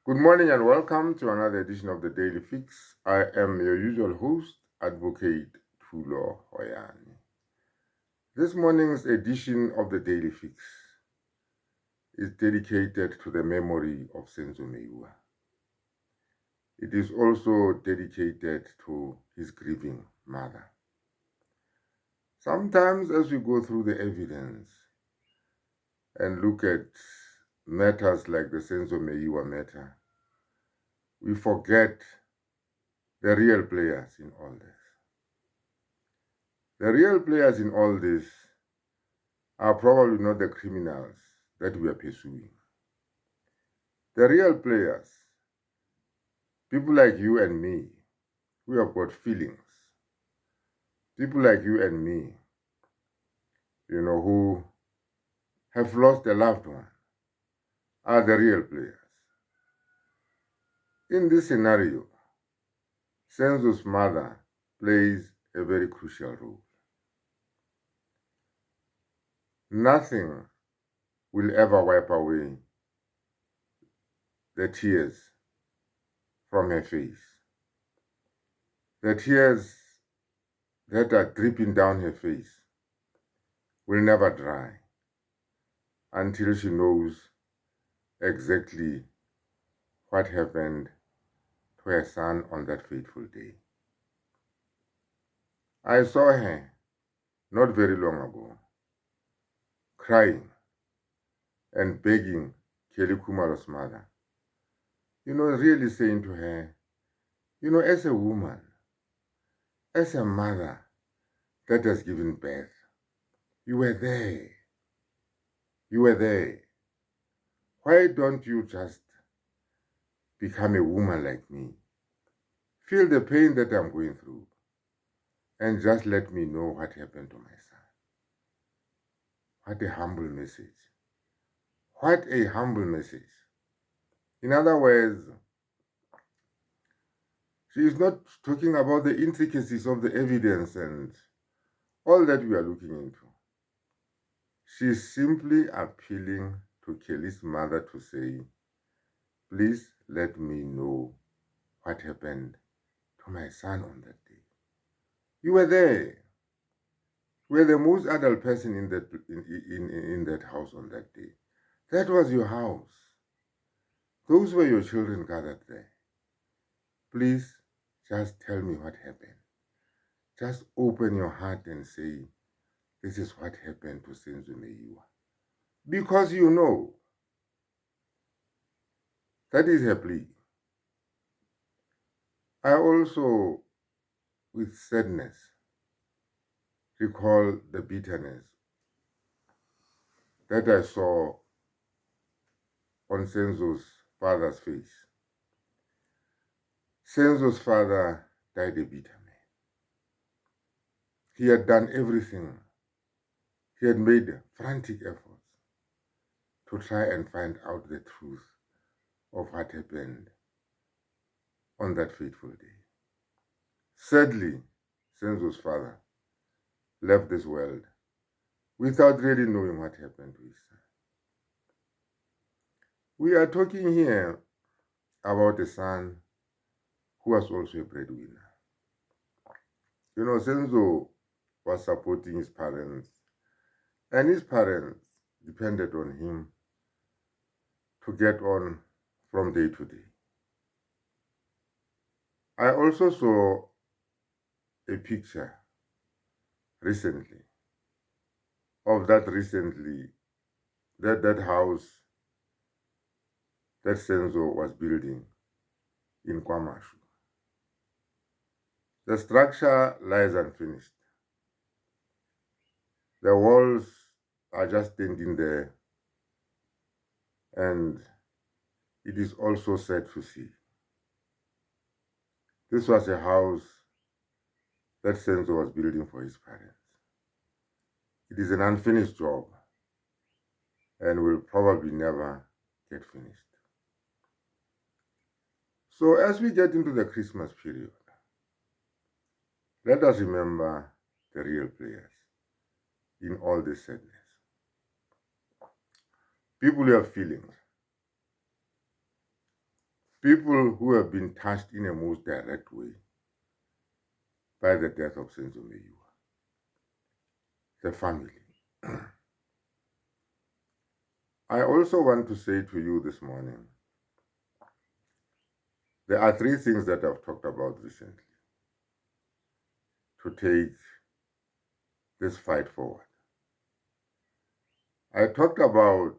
Good morning and welcome to another edition of the Daily Fix. I am your usual host, Advocate Tulo Hoyani. This morning's edition of the Daily Fix is dedicated to the memory of Senzo Meyiwa. It is also dedicated to his grieving mother. Sometimes as we go through the evidence and look at matters like the Senzo Meyiwa matter, we forget the real players in all this. The real players in all this are probably not the criminals that we are pursuing. The real players, people like you and me, who have got feelings, people like you and me, who have lost a loved one, are the real players. In this scenario, Senzo's mother plays a very crucial role. Nothing will ever wipe away the tears from her face. The tears that are dripping down her face will never dry until she knows exactly what happened to her son on that fateful day. I saw her not very long ago, crying and begging Kelly Kumalo's mother, really saying to her, as a woman, as a mother that has given birth, you were there. You were there. Why don't you just become a woman like me? Feel the pain that I'm going through and just let me know what happened to my son. What a humble message. What a humble message. In other words, she is not talking about the intricacies of the evidence and all that we are looking into. She is simply appealing to Kelly's mother to say, please let me know what happened to my son on that day. You were there. You were the most adult person in that house on that day. That was your house. Those were your children gathered there. Please just tell me what happened. Just open your heart and say, this is what happened to Senzo Meyiwa. Because you know, that is her plea. I also, with sadness, recall the bitterness that I saw on Senzo's father's face. Senzo's father died a bitter man. He had done everything. He had made frantic efforts to try and find out the truth of what happened on that fateful day. Sadly, Senzo's father left this world without really knowing what happened to his son. We are talking here about a son who was also a breadwinner. Senzo was supporting his parents, and his parents depended on him to get on from day to day. I also saw a picture recently of that house that Senzo was building in Kwamashu. The structure lies unfinished. The walls are just standing there, and it is also sad to see. This was a house that Senzo was building for his parents. It is an unfinished job and will probably never get finished. So as we get into the Christmas period, let us remember the real players in all this sadness. People who have feelings. people who have been touched in a most direct way by the death of Senzo Meyiwa, the family. I also want to say to you this morning, there are three things that I've talked about recently to take this fight forward. I talked about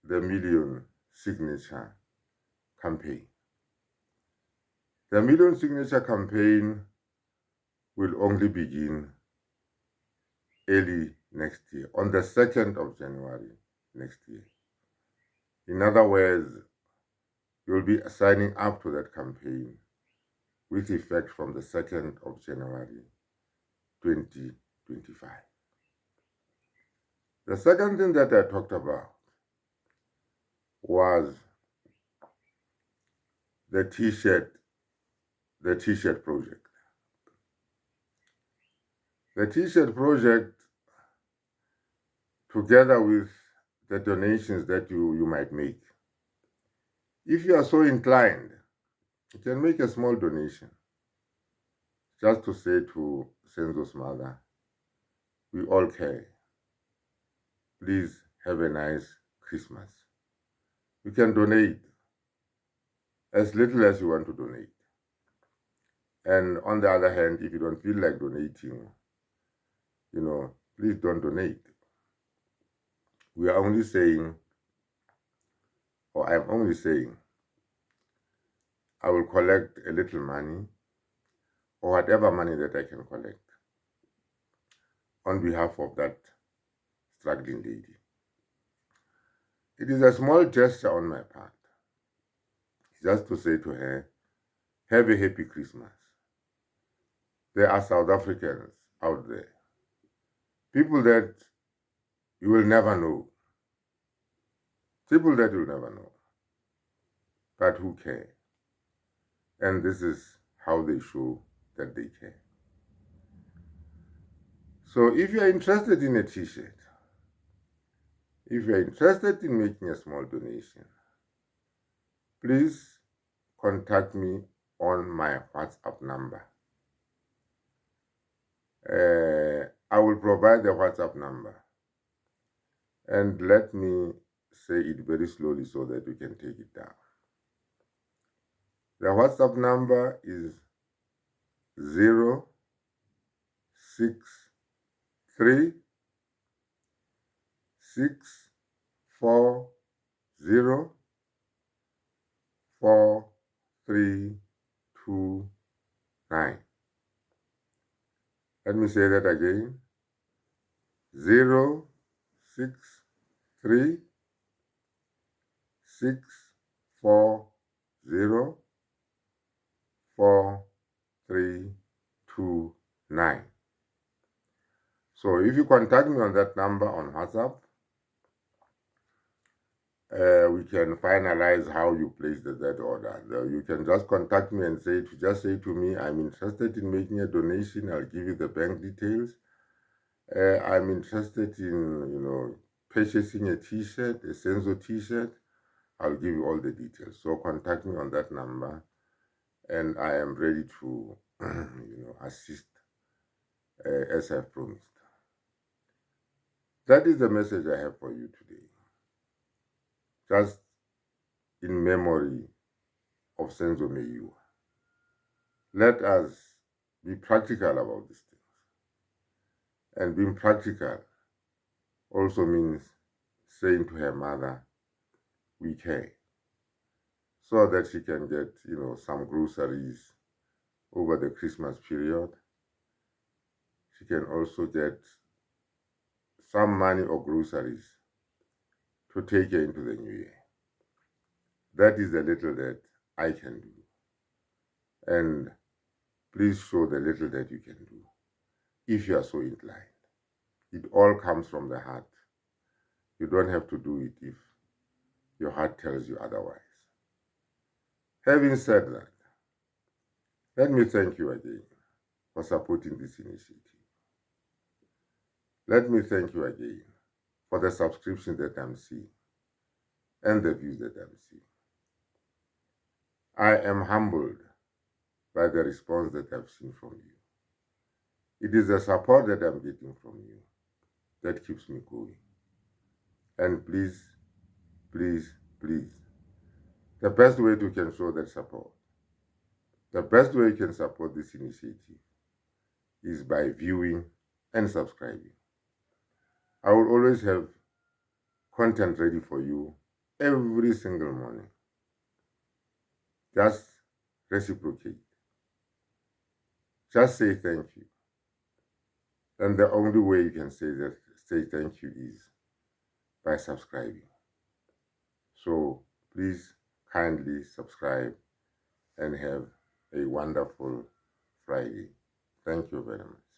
the million signature campaign. The million signature campaign will only begin early next year, on the 2nd of January next year. In other words, you'll be signing up to that campaign with effect from the 2nd of January 2025. The second thing that I talked about was the t-shirt project. The t-shirt project, together with the donations that you might make. If you are so inclined, you can make a small donation just to say to Senzo's mother, we all care. Please have a nice Christmas. You can donate as little as you want to donate. And on the other hand, if you don't feel like donating, please don't donate. We are only saying, or I'm only saying, I will collect a little money or whatever money that I can collect on behalf of that struggling lady. It is a small gesture on my part, just to say to her, have a happy Christmas. There are South Africans out there, people that you will never know, but who care. And this is how they show that they care. So if you are interested in a t-shirt, if you are interested in making a small donation, please contact me on my WhatsApp number. I will provide the WhatsApp number, and let me say it very slowly so that you can take it down. The WhatsApp number is 063 640 4329. Let me say that again. 063 640 4329. So if you contact me on that number on WhatsApp, we can finalize how you place that order. You can just contact me and say to me, I'm interested in making a donation. I'll give you the bank details. I'm interested in, purchasing a t-shirt, a Senzo t-shirt. I'll give you all the details. So contact me on that number, and I am ready to, assist as I've promised. That is the message I have for you today. Just in memory of Senzo Meyiwa. Let us be practical about these things. And being practical also means saying to her mother, we care, so that she can get, some groceries over the Christmas period. She can also get some money or groceries to take her into the new year. That is the little that I can do. And please show the little that you can do, if you are so inclined. It all comes from the heart. You don't have to do it if your heart tells you otherwise. Having said that, let me thank you again for supporting this initiative. Let me thank you again for the subscription that I'm seeing and the views that I'm seeing. I am humbled by the response that I've seen from you. It is the support that I'm getting from you that keeps me going. And please, please, please, the best way to can show that support, the best way you can support this initiative is by viewing and subscribing. I will always have content ready for you every single morning. Just reciprocate. Just say thank you. And the only way you can say thank you is by subscribing. So please kindly subscribe and have a wonderful Friday. Thank you very much.